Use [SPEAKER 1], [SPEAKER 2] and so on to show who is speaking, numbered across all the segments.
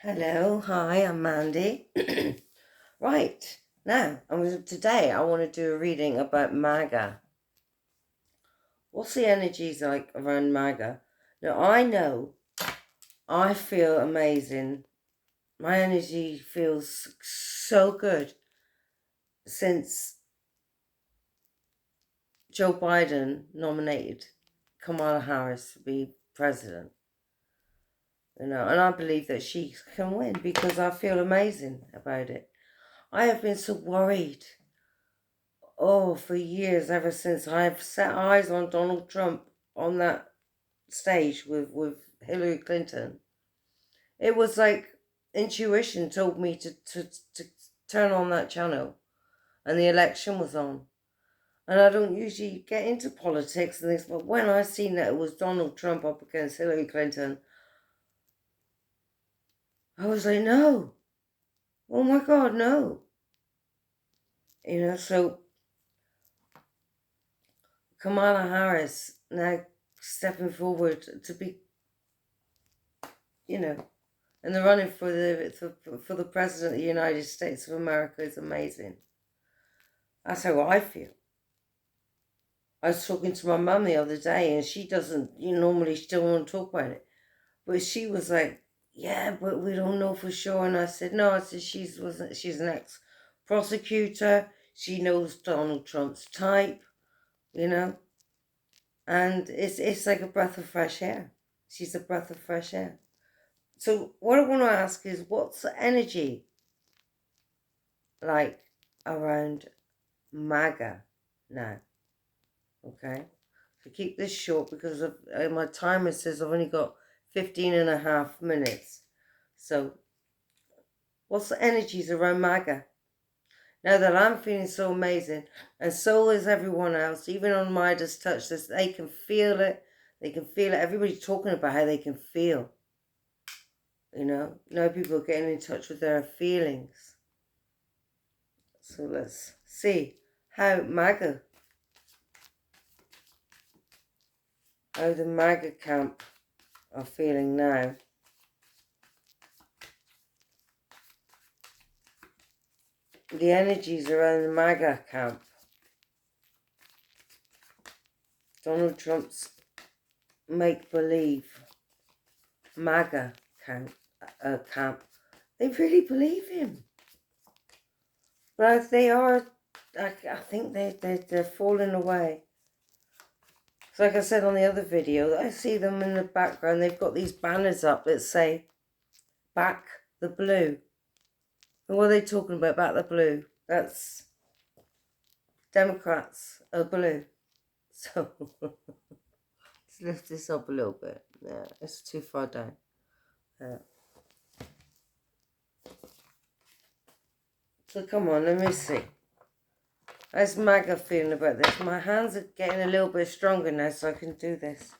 [SPEAKER 1] Hello, hi, I'm Mandy. Right, now, today I want to do a reading about MAGA. What's the energies like around MAGA? Now, I feel amazing. My energy feels so good since Joe Biden nominated Kamala Harris to be president. And I believe that she can win because I feel amazing about it. I have been so worried for years, ever since I've set eyes on Donald Trump on that stage with Hillary Clinton. It was like intuition told me to turn on that channel, and the election was on. And I don't usually get into politics and this, but when I seen that it was Donald Trump up against Hillary Clinton, I was like, no. Oh my God, no. So Kamala Harris now stepping forward to be, in the running for the president of the United States of America is amazing. That's how I feel. I was talking to my mum the other day, and she doesn't, normally she don't want to talk about it, but she was like, "Yeah, but we don't know for sure." And I said, "No," I said she's an ex-prosecutor. She knows Donald Trump's type, and it's like a breath of fresh air. She's a breath of fresh air. So what I want to ask is, what's the energy like around MAGA now? Okay, so keep this short because my timer says I've only got 15 and a half minutes. So what's the energies around MAGA? Now that I'm feeling so amazing, and so is everyone else, even on Midas Touch, this, they can feel it. They can feel it. Everybody's talking about how they can feel. Now people are getting in touch with their feelings. So let's see how the MAGA camp are feeling now. The energies around the MAGA camp. Donald Trump's make-believe MAGA camp. They really believe him. But they are, I think they're falling away. So like I said on the other video, I see them in the background. They've got these banners up that say, "Back the Blue." And what are they talking about? Back the Blue. That's Democrats are blue. So let's lift this up a little bit. Yeah, it's too far down. So come on, let me see. How's MAGA feeling about this? My hands are getting a little bit stronger now, so I can do this.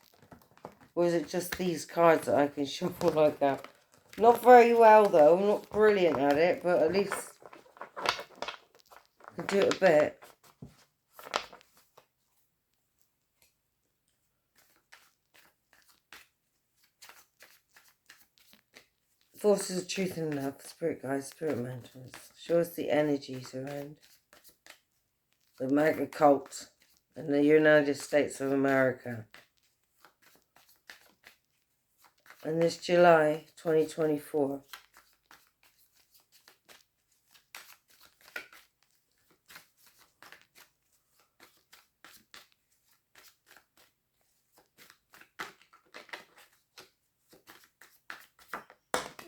[SPEAKER 1] Or is it just these cards that I can shuffle like that? Not very well though. I'm not brilliant at it, but at least I can do it a bit. Forces of truth and love, spirit guides, spirit mentors. Show us the energies around the MAGA cult in the United States of America. And this July 2024.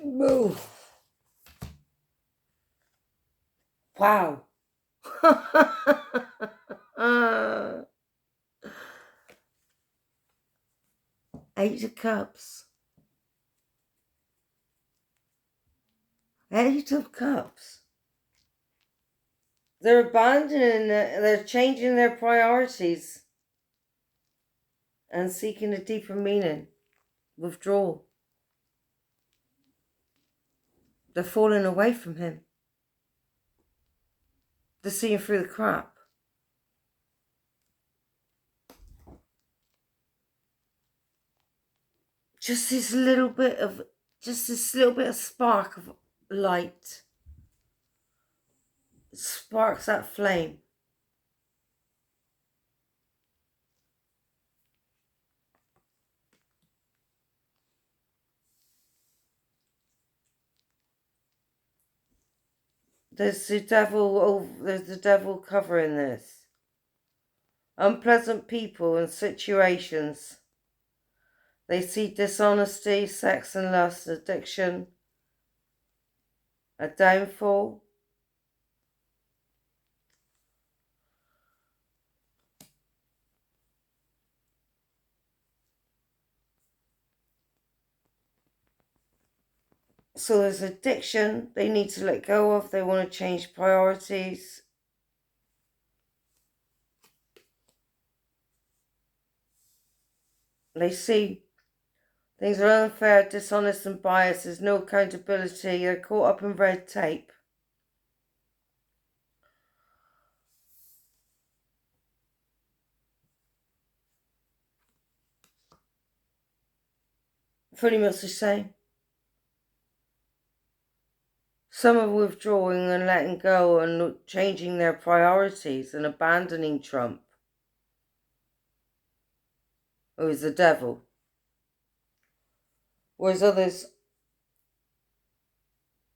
[SPEAKER 1] Boo! Wow! Eight of Cups. Eight of Cups. They're abandoning, they're changing their priorities and seeking a deeper meaning. Withdrawal. They're falling away from him. They're seeing through the crap. Just this little bit of just this little bit of spark of light. It sparks that flame. There's the devil covering this. Unpleasant people and situations. They see dishonesty, sex and lust, addiction, a downfall. So there's addiction they need to let go of. They want to change priorities. They see things are unfair, dishonest and biased. There's no accountability. They're caught up in red tape. Pretty much the same. Some are withdrawing and letting go and changing their priorities and abandoning Trump, who is the devil. Whereas others,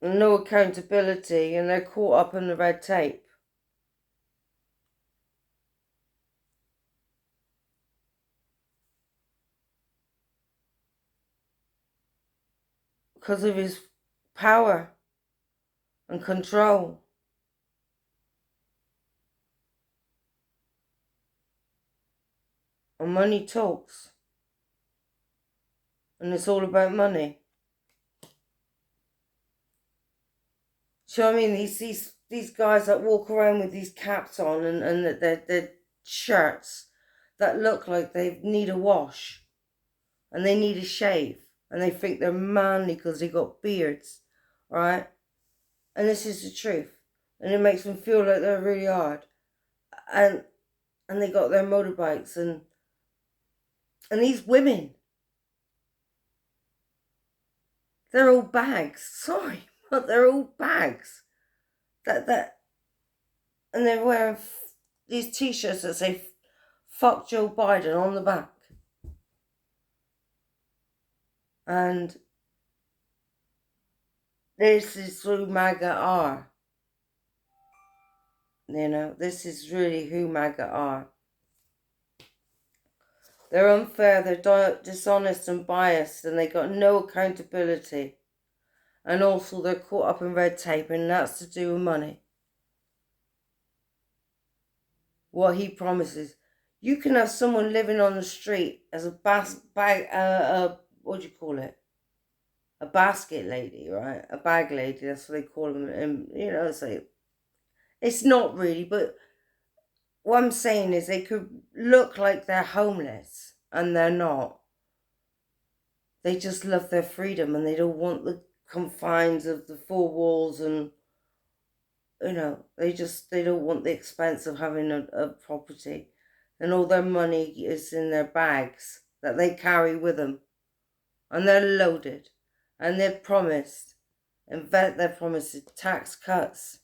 [SPEAKER 1] no accountability and they're caught up in the red tape. Because of his power and control. And money talks. And it's all about money. Do you know what I mean? These guys that walk around with these caps on and their shirts that look like they need a wash and they need a shave and they think they're manly because they got beards, right? And this is the truth. And it makes them feel like they're really hard. And they got their motorbikes and these women, they're all bags. Sorry, but they're all bags. And they're wearing these t-shirts that say "fuck Joe Biden" on the back. And this is who MAGA are. You know, this is really who MAGA are. They're unfair, they're dishonest and biased, and they got no accountability. And also they're caught up in red tape, and that's to do with money. What he promises. You can have someone living on the street as what do you call it? A basket lady, right? A bag lady, that's what they call them. And, you know, it's not really, but what I'm saying is they could look like they're homeless, and they're not. They just love their freedom, and they don't want the confines of the four walls, and, you know, they don't want the expense of having a property. And all their money is in their bags that they carry with them. And they're loaded. And they're promised. They're promised tax cuts.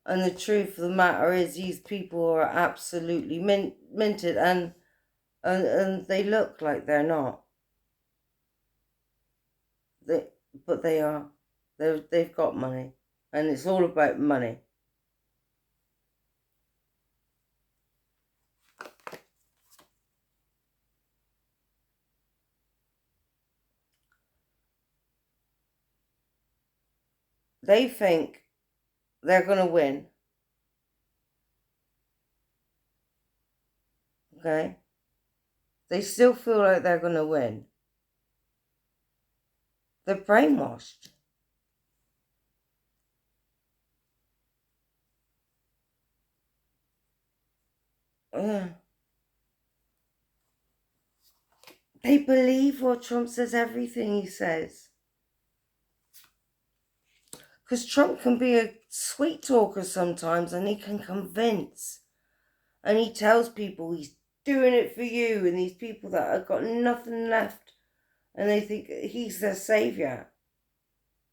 [SPEAKER 1] And the truth of the matter is these people are absolutely minted. And they look like they're not. But they are. They've got money. And it's all about money. They think they're going to win. Okay? They still feel like they're going to win. They're brainwashed. Yeah. They believe what Trump says, everything he says. Because Trump can be a sweet talker sometimes, and he can convince. And he tells people he's doing it for you, and these people that have got nothing left and they think he's their savior,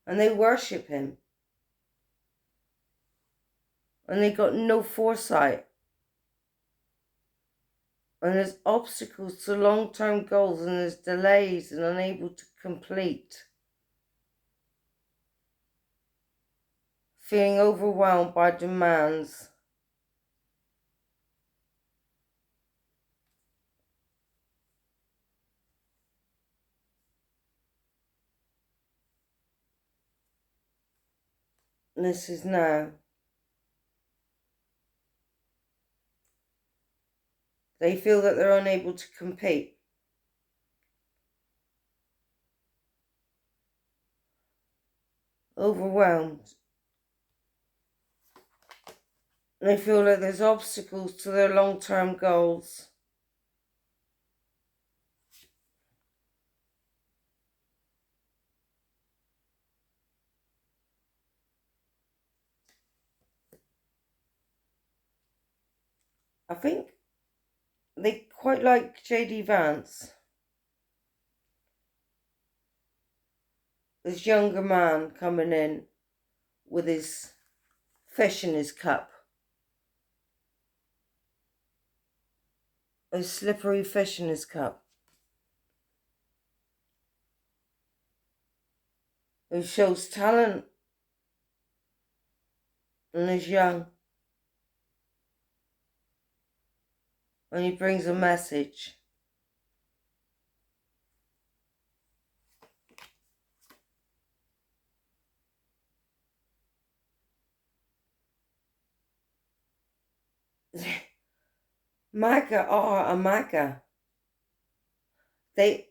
[SPEAKER 1] and they worship him, and they got no foresight, and there's obstacles to long-term goals, and there's delays and unable to complete, feeling overwhelmed by demands. And this is now. They feel that they're unable to compete. Overwhelmed. They feel like there's obstacles to their long-term goals. I think they quite like J.D. Vance. This younger man coming in with his fish in his cup. A slippery fish in his cup. Who shows talent and is young. And he brings a message. MAGA are a MAGA. They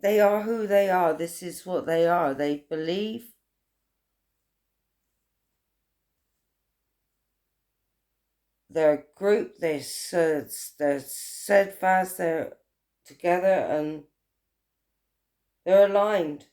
[SPEAKER 1] are who they are. This is what they are. They believe. They're a group. They're steadfast. They're together and they're aligned.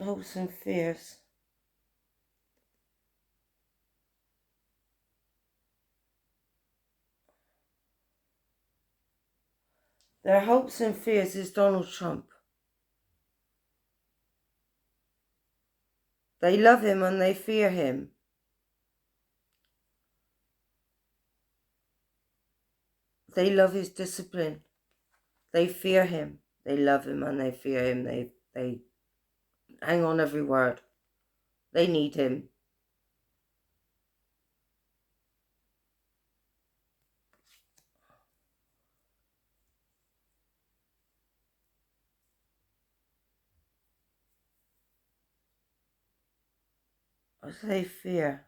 [SPEAKER 1] Hopes and fears. Their hopes and fears is Donald Trump. They love him and they fear him. They love his discipline. They fear him. They love him and they fear him. They hang on every word. They need him. What do they fear?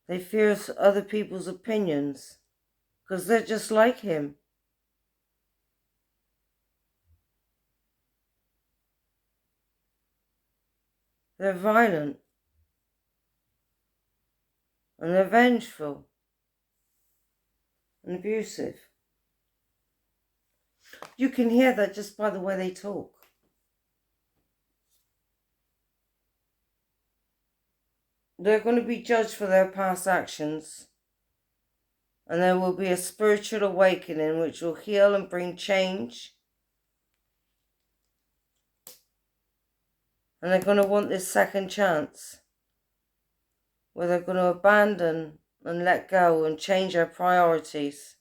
[SPEAKER 1] They fear other people's opinions because they're just like him. They're violent and they're vengeful and abusive. You can hear that just by the way they talk. They're going to be judged for their past actions, and there will be a spiritual awakening which will heal and bring change. And they're going to want this second chance, where they're going to abandon and let go and change their priorities.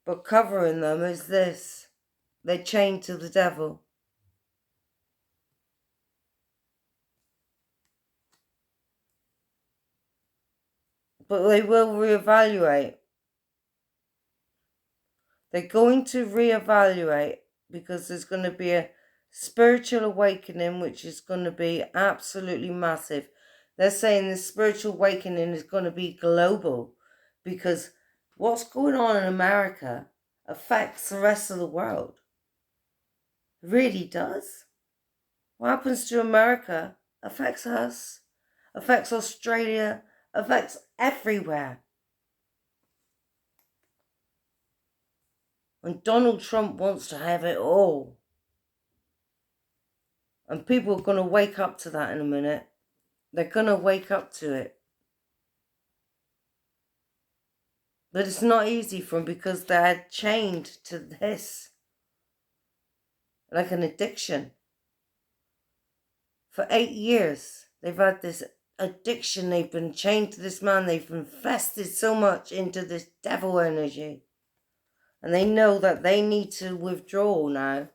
[SPEAKER 1] But covering them is this: they're chained to the devil. But they will reevaluate. They're going to reevaluate because there's going to be a spiritual awakening which is going to be absolutely massive. They're saying this spiritual awakening is going to be global because what's going on in America affects the rest of the world. It really does. What happens to America affects us, affects Australia, affects everywhere. And Donald Trump wants to have it all. And people are going to wake up to that in a minute. They're going to wake up to it. But it's not easy for them because they're chained to this. Like an addiction. For 8 years, they've had this addiction. They've been chained to this man. They've invested so much into this devil energy. And they know that they need to withdraw now.